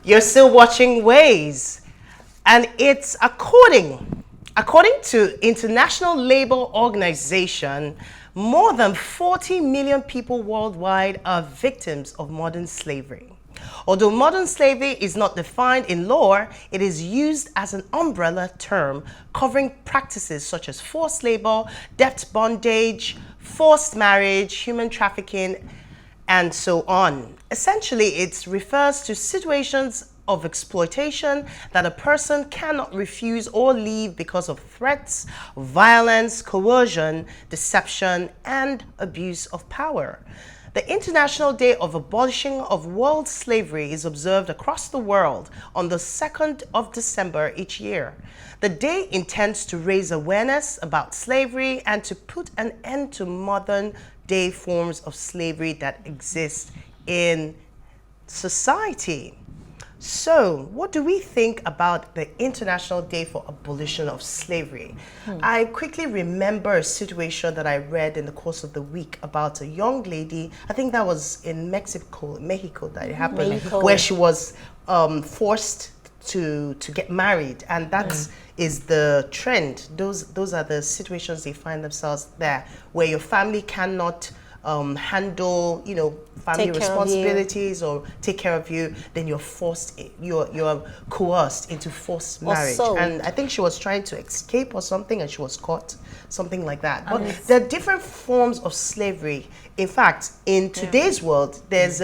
You're still watching Ways. And it's according to International Labour Organization, more than 40 million people worldwide are victims of modern slavery. Although modern slavery is not defined in law, it is used as an umbrella term covering practices such as forced labor, debt bondage, forced marriage, human trafficking, and so on. Essentially, it refers to situations of exploitation that a person cannot refuse or leave because of threats, violence, coercion, deception, and abuse of power. The International Day of Abolition of World Slavery is observed across the world on the 2nd of December each year. The day intends to raise awareness about slavery and to put an end to modern day forms of slavery that exist in society. So, what do we think about the International Day for Abolition of Slavery? I quickly remember a situation that I read in the course of the week about a young lady, I think that was in Mexico that it happened, where she was forced to get married, and that is the trend. Those are the situations they find themselves there, where your family cannot handle, family responsibilities or take care of you, then you're coerced into forced marriage. And I think she was trying to escape or something, and she was caught, something like that. But there are different forms of slavery. In fact, in today's world, there's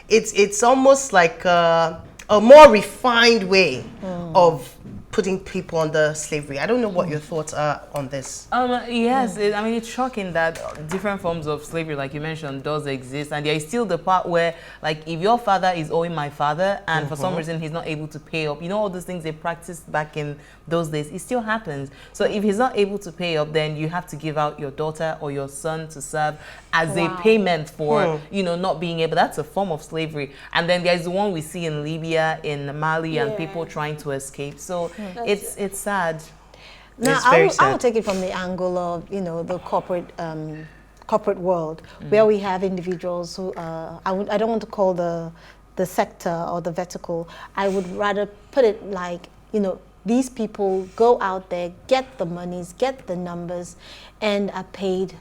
it's almost like a more refined way of putting people under slavery. I don't know what your thoughts are on this. Yes, it's shocking that different forms of slavery, like you mentioned, does exist. And there is still the part where, like, if your father is owing my father and for some reason he's not able to pay up, all those things they practiced back in those days, it still happens. So if he's not able to pay up, then you have to give out your daughter or your son to serve as a payment for, not being able. That's a form of slavery. And then there's the one we see in Libya, in Mali, and people trying to escape. So it's sad. Now, I'll take it from the angle of, the corporate world, where we have individuals who, I don't want to call the sector or the vertical. I would rather put it like, these people go out there, get the monies, get the numbers, and are paid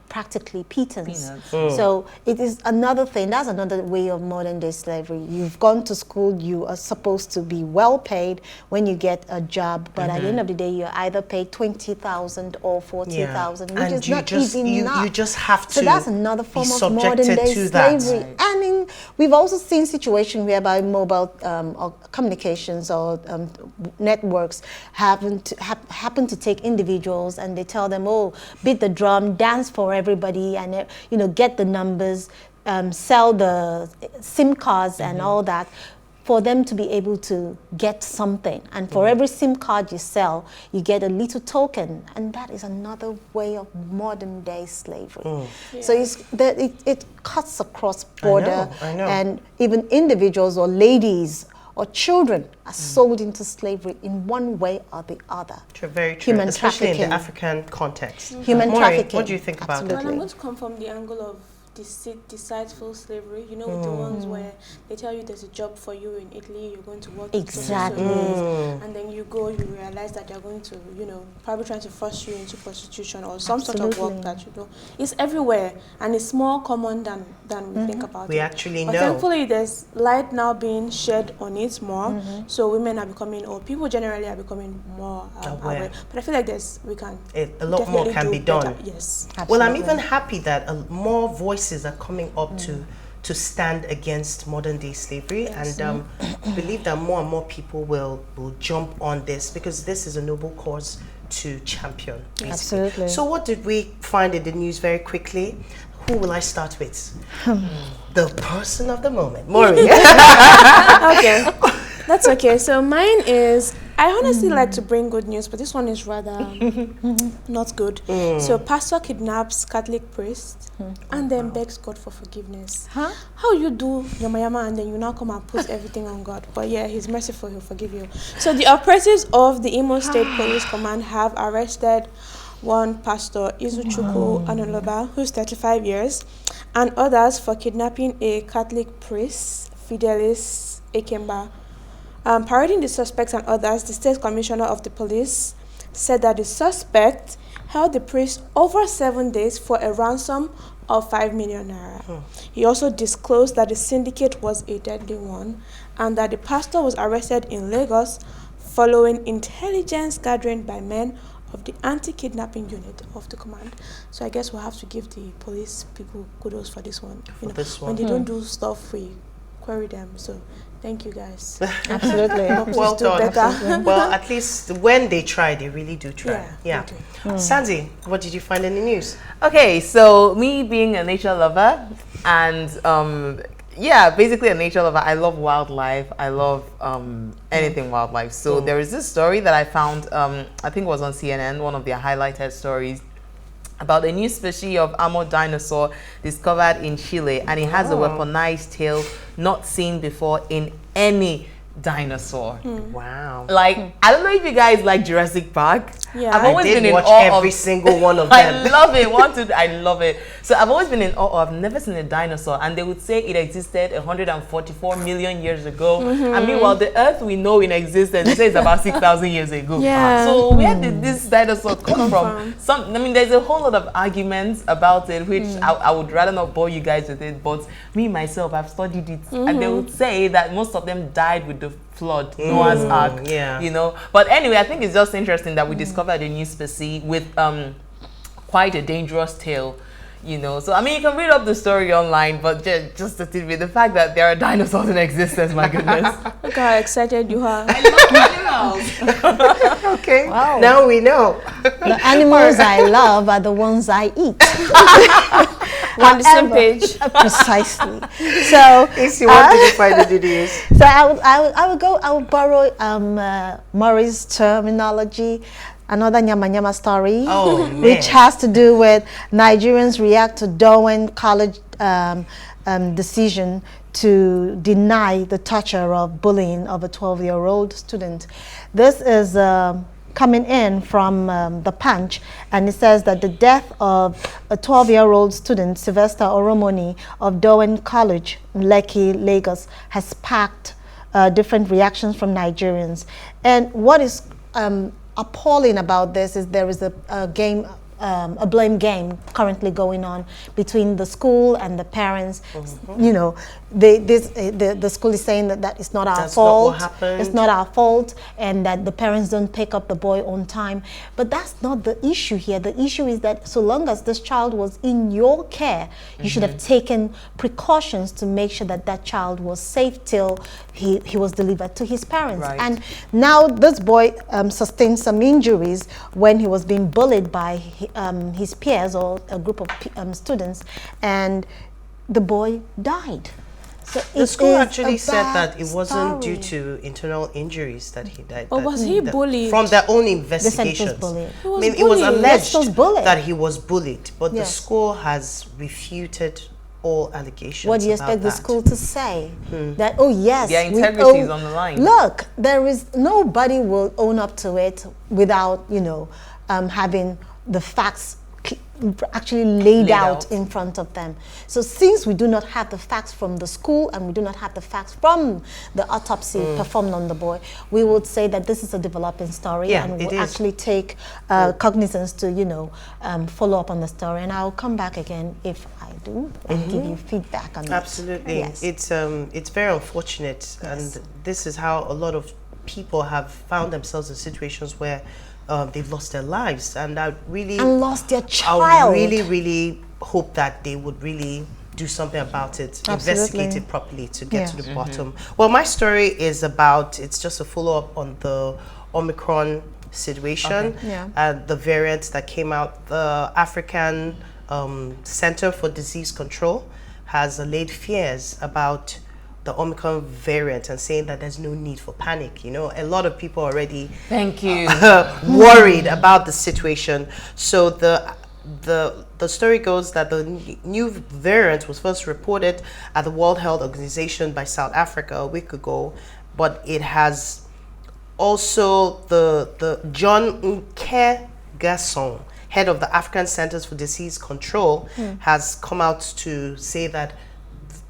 practically pittance. So it is another thing. That's another way of modern day slavery. You've gone to school, you are supposed to be well paid when you get a job, but at the end of the day, you're either paid 20,000 or 40,000, which is not easy enough. You just have to. So that's another form of modern day slavery. And we've also seen situations whereby mobile or communications or networks happen to take individuals and they tell them, beat the drum, dance for everybody, and get the numbers, sell the SIM cards and all that, for them to be able to get something. And for every SIM card you sell, you get a little token, and that is another way of modern day slavery. So it cuts across border, I know. And even individuals or ladies or children are sold into slavery in one way or the other. Very true. Human especially trafficking. in the African context. Human trafficking. What do you think about that? And I'm going to come from the angle of deceitful slavery, with the ones where they tell you there's a job for you in Italy, you're going to work exactly, and then you go, you realize that they're going to, probably trying to force you into prostitution or some sort of work that you do. It's everywhere, and it's more common than we think about. We actually know. But thankfully, there's light now being shed on it more, so women are becoming, or people generally are becoming more aware. But I feel like a lot more can be done. Yes. Absolutely. Well, I'm even happy that more voices are coming up to stand against modern day slavery, and believe that more and more people will jump on this, because this is a noble cause to champion. Basically. Absolutely. So what did we find in the news very quickly? Who will I start with? The person of the moment, Maureen. Okay, that's okay. So mine is, I honestly like to bring good news, but this one is rather not good. So pastor kidnaps Catholic priest and then begs God for forgiveness. How you do yama and then you now come and put everything on God? But yeah, he's merciful, he'll forgive you. So the operatives of the Imo State Police Command have arrested one pastor, Izuchukwu Anoloba, who's 35 years, and others for kidnapping a Catholic priest, Fidelis Ekemba, Parading the suspects and others, the state commissioner of the police said that the suspect held the priest over 7 days for a ransom of 5 million naira. He also disclosed that the syndicate was a deadly one and that the pastor was arrested in Lagos following intelligence gathering by men of the anti-kidnapping unit of the command. So I guess we'll have to give the police people kudos for this one. When they don't do stuff, we query them. So thank you guys. Absolutely. Well done. Well, at least when they try, they really do try. Yeah. Sandy, what did you find in the news? Okay, so me being a nature lover and yeah, basically a nature lover. I love wildlife. I love anything wildlife. So there is this story that I found, I think it was on CNN, one of their highlighted stories, about a new species of armored dinosaur discovered in Chile, and it has a weaponized tail not seen before in any dinosaur. Wow. Like, I don't know if you guys like Jurassic Park. Yeah. I've always been in watch awe every of single one of them. I love it. I love it. So I've always been in awe. I've never seen a dinosaur, and they would say it existed 144 million years ago. And meanwhile, the Earth we know in existence, they say it's about 6,000 years ago. Yeah. So where did this dinosaur come from? I mean, there's a whole lot of arguments about it, which I would rather not bore you guys with it. But me myself, I've studied it, and they would say that most of them died with the flood, Noah's Ark. Yeah. You know. But anyway, I think it's just interesting that we discovered a new species with quite a dangerous tail, you know. So I mean, you can read up the story online, but just the fact that there are dinosaurs in existence, my goodness. Look how excited you are. I love animals. Okay, Wow. now we know. The animals I love are the ones I eat. We're on the same page. Precisely. So, Casey, what did you find in the news? so I would borrow Murray's terminology, another nyama nyama story, which has to do with Nigerians react to Dowen College decision to deny the torture of bullying of a 12-year-old student. This is coming in from the Punch, and it says that the death of a 12-year-old student, Sylvester Oromoni of Dowen College, Lekki, Lagos, has sparked different reactions from Nigerians. And what is appalling about this is there is a blame game currently going on between the school and the parents. You know, the school is saying that it's not our fault. Not what happened. It's not our fault, and that the parents don't pick up the boy on time. But that's not the issue here. The issue is that so long as this child was in your care, you should have taken precautions to make sure that that child was safe till he was delivered to his parents. Right. And now this boy sustained some injuries when he was being bullied by his peers or a group of students, and the boy died. So The school actually said that it wasn't due to internal injuries that he died. But was he bullied? From their own They investigations. said it was bullying. He was I mean, it was bullied. alleged Yes, it was bullying. that he was bullied, but the Yes. school has refuted all allegations. What do you about expect the that. school to say? That, oh yes, Their we integrity own- is on the line. Look, there is nobody will own up to it without, you know, having the facts actually laid out in front of them. So since we do not have the facts from the school and we do not have the facts from the autopsy performed on the boy, we would say that this is a developing story, and we'll actually take cognizance to, you know, follow up on the story. And I'll come back again if I do and give you feedback on that. Absolutely. Yes. It's very unfortunate, and this is how a lot of people have found themselves in situations where they've lost their lives, and I really lost their I child. really hope that they would really do something about it, investigate it properly to get to the bottom. Well, my story is about, it's just a follow-up on the Omicron situation, and the variant that came out. The African Center for Disease Control has allayed fears about the Omicron variant and saying that there's no need for panic. You know, a lot of people already Thank you. worried about the situation. So the story goes that the new variant was first reported at the World Health Organization by South Africa a week ago, but it has also the John Nkegasong, head of the African Centers for Disease Control, has come out to say that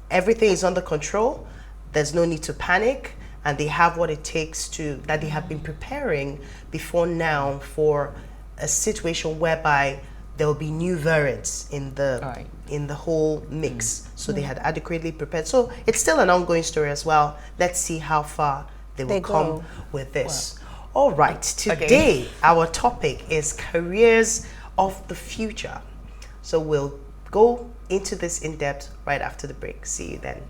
everything is under control. There's no need to panic, and they have what it takes that they have been preparing before now for a situation whereby there will be new variants in the whole mix. So they had adequately prepared. So it's still an ongoing story as well. Let's see how far they will come with this. Wow. All right, today our topic is careers of the future. So we'll go into this in depth right after the break. See you then.